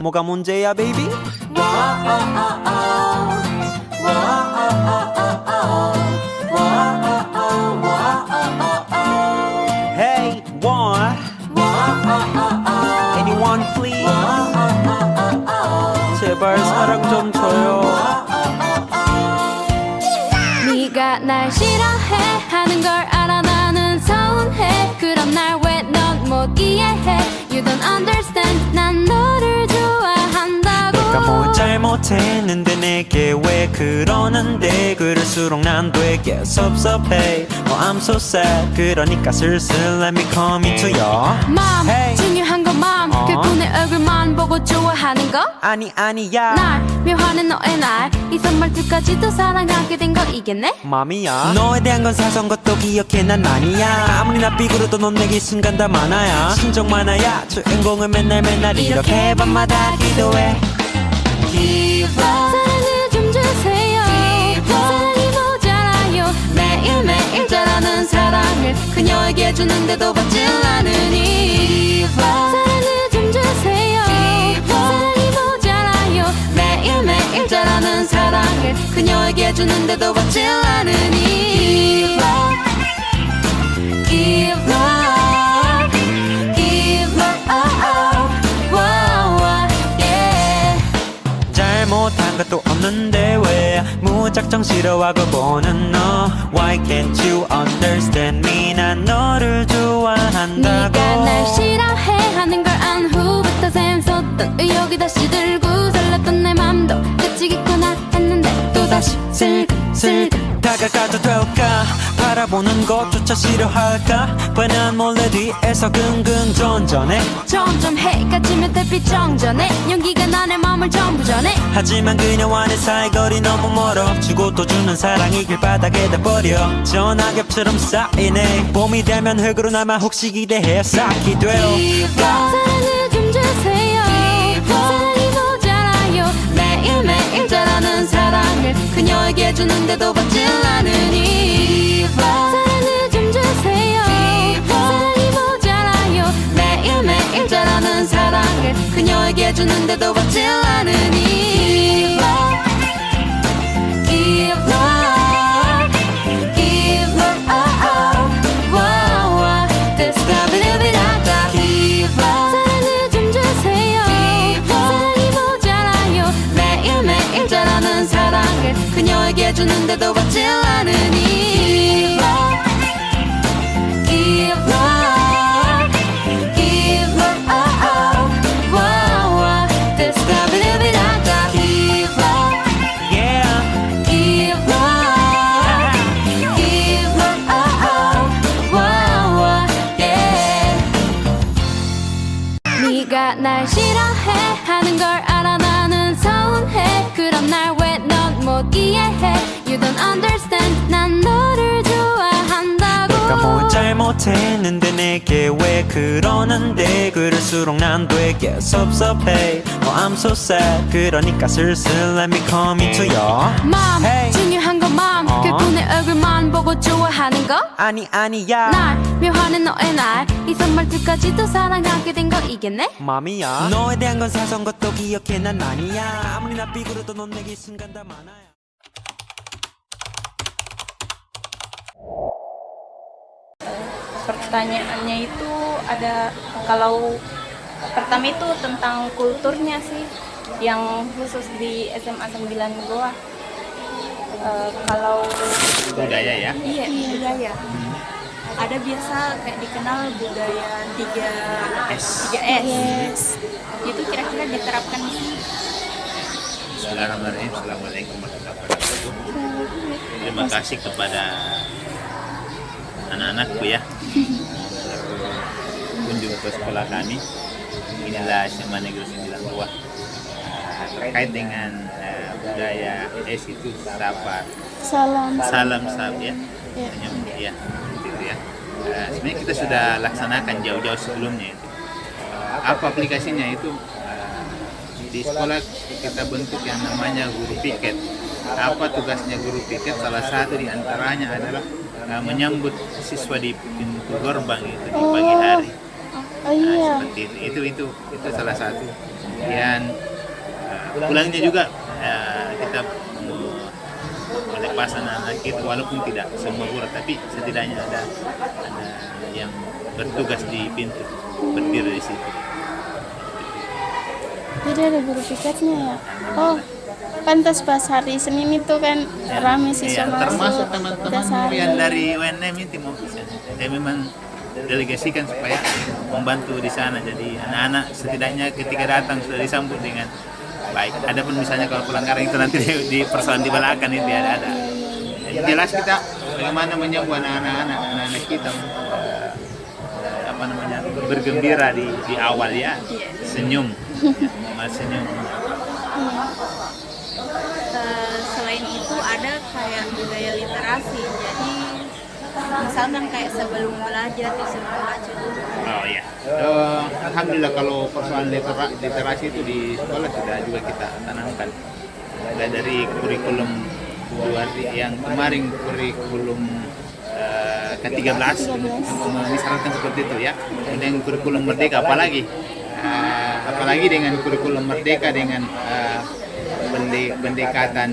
뭐가 문제야 baby? Hey, what? Anyone please? 제발 사랑 좀 줘요. 네가 날 싫어해 하는 걸 알아 나는 서운해 그럼 날 왜 넌 못 이해해 You don't understand 난 너를 좋아한다고 내가 뭘 잘못했는데 내게 왜 그러는데 그럴수록 난 되게 섭섭해 Oh I'm so sad 그러니까 슬슬 let me come into your 맘 Hey. 중요한 건 맘 그분의 얼굴만 보고 좋아하는 거 아니야 날 묘하는 너의 날 이 선물들까지도 사랑하게 된 거 이겠네 맘이야 너에 대한 건 사소한 것도 기억해 난 아니야 아무리 나 삐그러도 넌 내게 순간 다 많아야 신정 많아야 주인공을 맨날 이렇게 밤마다 기도해 Give up 사랑을 좀 주세요 사랑이 모자라요 매일매일 자라는 사랑을 그녀에게 주는데도 받질 않으니 사랑을 좀 주세요 사랑이 모자라요 매일매일 자라는 사랑을 그녀에게 주는데도 받질 않으니 Give up Give up wow, yeah. 잘못한 것도 없는데 왜 무작정 싫어하고 보는 너 Why can't you understand me 난 너를 좋아한다고 네가 날 싫어해 하는 걸 안 후부터 샘솟던 의욕이 다시 들고 설렜던 내 맘도 그치겠구나 했는데 또다시 슬슬 다가가도 될까 바라보는 것조차 싫어할까 뻔한 몰래 뒤에서 긍긍전전해 점점 해가 지면 달빛 정전해 용기가 나의 마음을 전부 전해 하지만 그녀와 내 사이거리 너무 멀어 주고 또 주는 사랑이 길바닥에 돼버려 전화겹처럼 쌓이네 봄이 되면 흙으로 남아 혹시 기대해 쌓기 돼요 사랑을 좀 주세요 사랑이 모자라요 매일매일 자라는 사랑을 그녀에게 주는데도 받질 않으니 사랑을 좀 주세요 사랑이 모자라요 매일매일 자라는 사랑을 그녀에게 주는데도 받질 않으니 Give up Give up wow, This 가비리비라가 Give up 사랑을 좀 주세요 사랑이 모자라요 매일매일 자라는 사랑을 그녀에게 주는데도 받질 않으니 Give up Give up wow, This 가비리비라가 Give up Yeah Give up Give up wow, yeah. 네가 날 싫어해 하는 걸 알아 나는 서운해 그럼 날 왜 넌 못 이해해 You don't understand 난 너를 좋아한다고 내가 뭘 잘못했는데 내게 왜 그러는데 그럴수록 난 되게 섭섭해 Oh I'm so sad 그러니까 슬슬 let me come into your 맘 Hey. 중요한 건 맘 그분의 얼굴만 보고 좋아하는 거 아니야 날 묘하는 너의 날 이 선물들까지도 사랑하게 된 거 이겠네 맘이야 너에 대한 건 사소한 것도 기억해 난 아니야 아무리 나 삐그러도 넌 내게 순간 다 많아야 Pertanyaannya itu ada kalau pertama itu tentang kulturnya sih yang khusus di SMA 9 Goa. Kalau budaya ya? iya budaya. Ada biasa kayak dikenal budaya 3S. Itu kira-kira diterapkan di sini. Bismillahirrahmanirrahim. Assalamualaikum warahmatullahi wabarakatuh. Terima kasih kepada anak-anakku ya kunjung ke sekolah kami. Inilah SMA Negeri 9 Goa. Terkait dengan budaya S itu sabar, salam sab ya, ya, gitu ya. Sebenarnya kita sudah laksanakan jauh-jauh sebelumnya itu. Apa aplikasinya itu? Di sekolah kita bentuk yang namanya guru piket. Apa tugasnya guru piket? Salah satu di antaranya adalah menyambut siswa di pintu gerbang itu di pagi hari. Seperti itu salah satu. Kemudian pulangnya juga kita melepas anak-anak itu walaupun tidak semua guru, tapi setidaknya ada yang bertugas di pintu, berdiri di situ. Jadi ada guru piketnya ya. Oh, pantas pas hari Senin itu kan ramai siswa masuk. Termasuk teman-teman yang dari UNM itu mau saya memang delegasikan supaya membantu di sana. Jadi anak-anak setidaknya ketika datang sudah disambut dengan baik. Adapun misalnya kalau pelanggaran itu nanti di persoalan di belakang itu ada. Jadi jelas kita bagaimana menyambut anak-anak kita bergembira di awal ya, senyum, senyum. Selain itu ada kayak budaya literasi, jadi misalkan kayak sebelum belajar disuruh baca dulu. Oh iya. Alhamdulillah kalau persoalan literasi itu di sekolah sudah juga kita tanamkan. Mulai dari kurikulum yang kemarin kurikulum ke-13 mengisyaratkan seperti itu ya. Kemudian kurikulum merdeka apalagi dengan kurikulum merdeka dengan pendekatan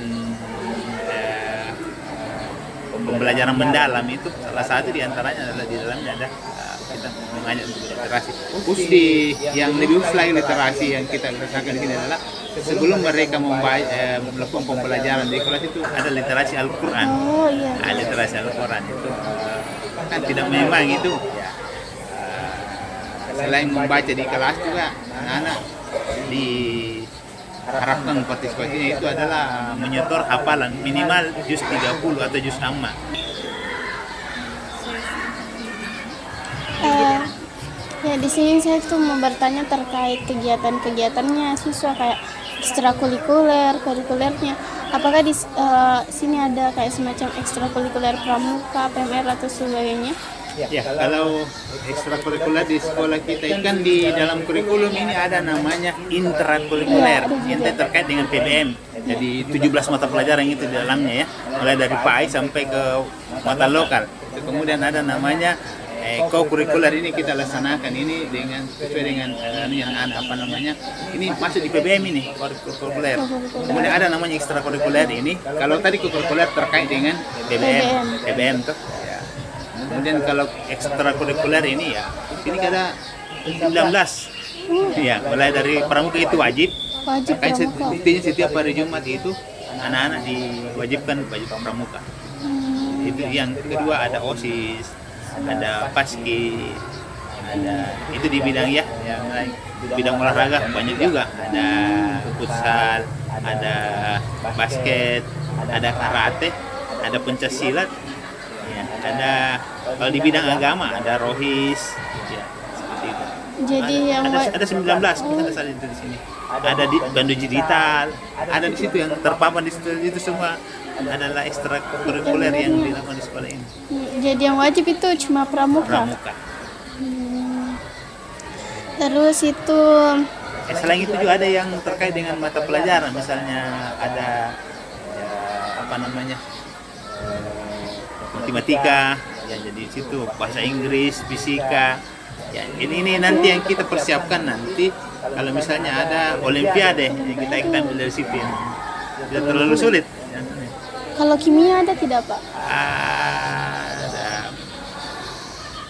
pembelajaran mendalam itu salah satu diantaranya adalah di dalamnya ada kita mengajak untuk literasi. Khusus yang lebih khusus lagi literasi yang kita rasakan di sini adalah sebelum mereka melakukan pembelajaran di kelas itu ada literasi Al-Quran. Oh iya. Ada literasi Al-Quran itu kan tidak memang itu selain membaca di kelas juga anak-anak diharapkan partisipasinya itu adalah menyetor hafalan minimal juz 30 atau juz amma. Ya di sini saya tuh mau bertanya terkait kegiatan-kegiatannya siswa kayak ekstrakurikuler, kurikulernya. Apakah di sini ada kayak semacam ekstrakurikuler pramuka, PMR atau sebagainya? Ya, kalau ekstrakurikuler di sekolah kita itu kan di dalam kurikulum ini ada namanya intrakurikuler, yang terkait dengan PBM. Jadi 17 mata pelajaran itu di dalamnya ya, mulai dari PAI sampai ke mata lokal. Kemudian ada namanya co-kurikuler, ini kita laksanakan ini dengan sesuai dengan ini masuk di PBM ini kurikuler. Kemudian ada namanya ekstrakurikuler ini, kalau tadi kurikuler terkait dengan PBM tuh. Kemudian kalau ekstrakurikuler ini ya, ini ada 19. Ya, mulai dari pramuka itu wajib. Intinya setiap hari Jumat itu anak-anak diwajibkan pramuka. Itu yang kedua ada OSIS, ada paski, ada itu di bidang bidang olahraga banyak juga, ada futsal, ada basket, ada karate, ada pencaksilat, ya, ada kalau di bidang agama ada rohis, ya, seperti itu. Jadi ada 19 misalnya saat itu di sini. Ada di bandu digital, ada di situ yang terpampang di situ itu semua adalah ekstrakurikuler yang dilakukan di sekolah ini. Jadi yang wajib itu cuma pramuka. Terus itu selain itu juga ada yang terkait dengan mata pelajaran, misalnya ada matematika, ya jadi situ bahasa Inggris, fisika. Ya, ini nanti yang kita persiapkan nanti kalau misalnya ada olimpiade yang kita ambil dari situ yang tidak terlalu sulit. Kalau kimia ada tidak Pak?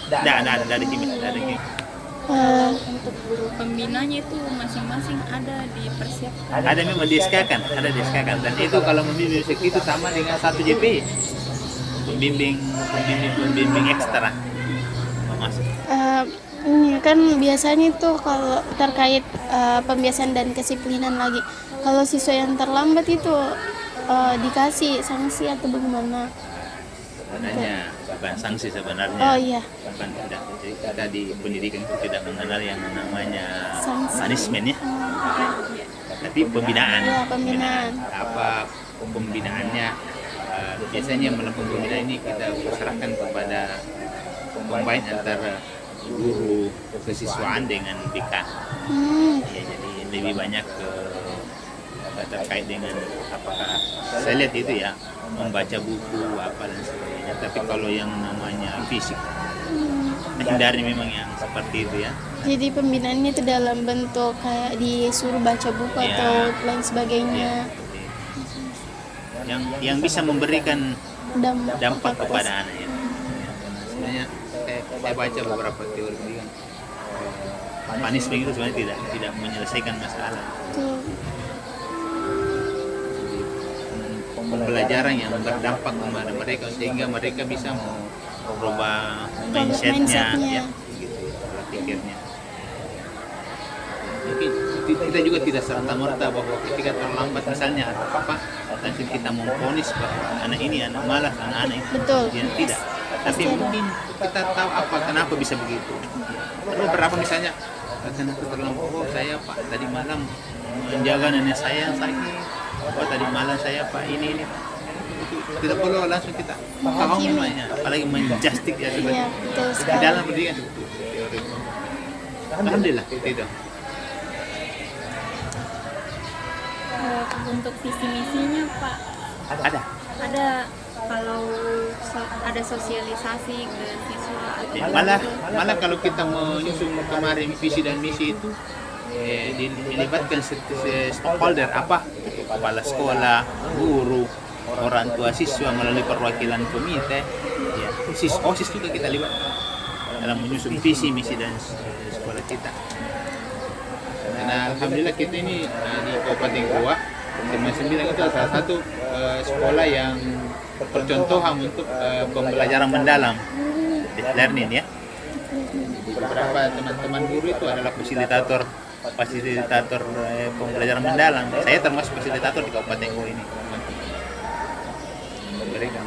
Ada di kimia, ada di kimia. Untuk guru pembinanya itu masing-masing ada dipersiapkan. Ada memang ada diskakan dan itu kalau membimbing musik itu sama dengan 1 JP. Pembimbing ekstra. Masuk. Ini kan biasanya itu kalau terkait pembiasaan dan kedisiplinan lagi. Kalau siswa yang terlambat itu dikasih sanksi atau bagaimana? Sebenarnya bukan sanksi sebenarnya. Oh iya. Bukan tidak. Jadi kita di pendidikan itu tidak mengenal yang namanya Sanksi. punishment ya. Tapi pembinaan. Ya, pembinaan. Apa pembinaannya? Biasanya melakukan pembinaan ini kita serahkan kepada combine antara guru kesiswaan dengan BK. Ya, jadi lebih banyak terkait dengan apakah saya lihat itu ya membaca buku apa dan sebagainya. Tapi kalau yang namanya fisik hindari memang yang seperti itu ya. Jadi pembinaannya itu dalam bentuk kayak disuruh baca buku Ya. atau lain sebagainya. Yang bisa memberikan dampak ke kepada anak ya. Sebenarnya saya baca beberapa teori kan punishment itu sebenarnya tidak menyelesaikan masalah. Betul. Pembelajaran yang berdampak kepada mereka sehingga mereka bisa merubah mindsetnya ya, gitu, pola pikirnya. Mungkin kita juga tidak serta-merta bahwa ketika terlambat misalnya atau apa langsung kita memvonis bahwa anak ini anak malas, anak-anak itu Betul. ya, tidak. Tapi mungkin kita tahu kenapa bisa begitu. Ada beberapa misalnya kenapa terlambat, oh saya Pak tadi malam menjaga nenek saya yang sakit, oh tadi malam saya Pak ini. Tidak perlu langsung kita paham namanya, apalagi menjustik ya seperti Iya, betul di sekali. dalam pendidikan seperti itu, teori. Alhamdulillah tidak. Untuk visi misinya Pak ada kalau ada sosialisasi ke siswa atau Ya, malah kalau kita menyusun kemarin visi dan misi itu dilibatkan stakeholder apa kepala sekolah, guru, orang tua siswa melalui perwakilan komite, ya, OSIS juga kita libat dalam menyusun visi misi dan sekolah kita. Nah, alhamdulillah kita ini di Kabupaten Goa SMA 9 itu salah satu sekolah yang percontohan untuk pembelajaran mendalam, deep learning ya. Beberapa teman-teman guru itu adalah fasilitator pembelajaran mendalam. Saya termasuk fasilitator di Kabupaten Goa ini. Memberikan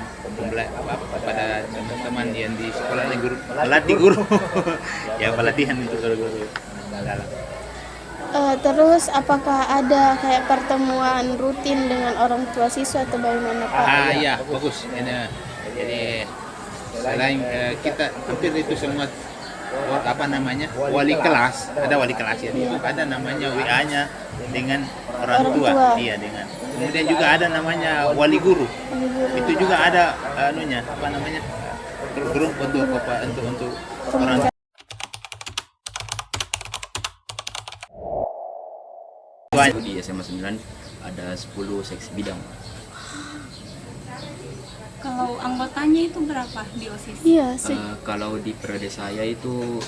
pada teman-teman yang di sekolahnya pelatih guru ya, pelatihan untuk guru mendalam. Terus apakah ada kayak pertemuan rutin dengan orang tua siswa atau bagaimana Pak? Ya bagus ini. Jadi selain kita hampir itu semua wali kelas, ada wali kelas ya, itu ada namanya WA-nya dengan orang tua. Iya, dengan kemudian juga ada namanya wali guru. Itu juga ada grup untuk orang tua. Di SMA 9 ada 10 seksi bidang. kalau anggotanya itu berapa di OSIS? Iya, Kalau di periode saya itu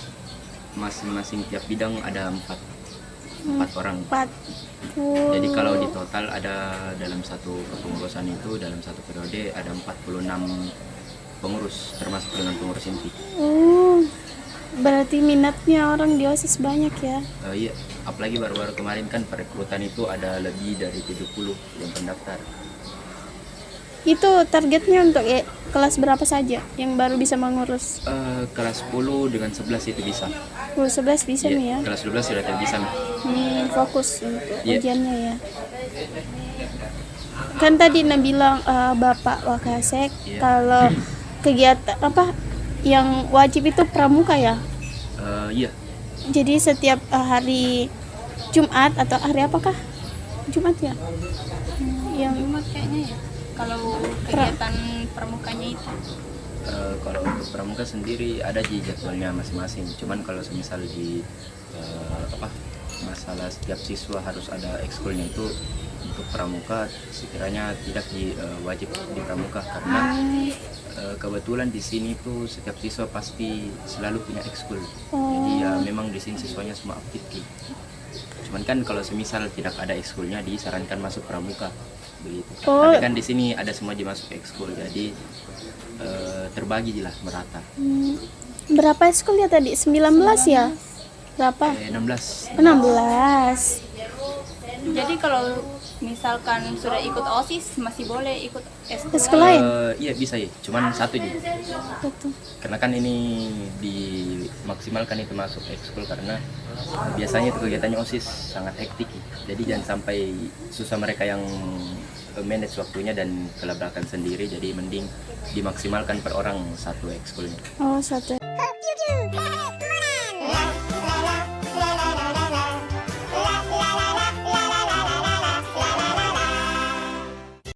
masing-masing tiap bidang ada 4 orang. 4. Jadi kalau di total ada dalam satu kepengurusan itu dalam satu periode ada 46 pengurus termasuk dengan pengurus inti. Berarti minatnya orang di OSIS banyak ya? Iya, apalagi baru-baru kemarin kan perekrutan itu ada lebih dari 70 yang pendaftar. Itu targetnya untuk kelas berapa saja yang baru bisa mengurus? Kelas 10 dengan 11 itu bisa. 11 bisa Iya, nih ya? kelas 12 sudah tidak bisa nih. Fokus untuk Iya. ujiannya ya. Kan tadi bilang Bapak Wakasek Iya. kalau kegiatan apa yang wajib itu pramuka ya? Iya, Jadi setiap hari Jumat atau hari apakah? Jumat ya? Yang Jumat kayaknya ya. Kalau kegiatan pramukanya itu kalau untuk pramuka sendiri ada di jadwalnya masing-masing. Cuman kalau semisal di masalah setiap siswa harus ada ekskulnya itu untuk pramuka sekiranya tidak wajib di pramuka karena kebetulan di sini tuh setiap siswa pasti selalu punya ekskul. Jadi ya memang di sini siswanya semua aktif gitu. Cuman kan kalau semisal tidak ada ekskulnya disarankan masuk pramuka begitu. Tapi kan di sini ada semua dimasuk ekskul jadi terbagi lah merata. berapa ekskul ya tadi? 19 ya? Berapa? 16. 16. jadi kalau misalkan sudah ikut OSIS masih boleh ikut Ekskul eskul lain? Iya bisa ya, cuman satu aja. Betul. Karena kan ini dimaksimalkan itu masuk ekskul karena biasanya itu kegiatannya OSIS sangat hektik. Jadi jangan sampai susah mereka yang manage waktunya dan kelabakan sendiri. Jadi mending dimaksimalkan per orang satu ekskulnya. Satu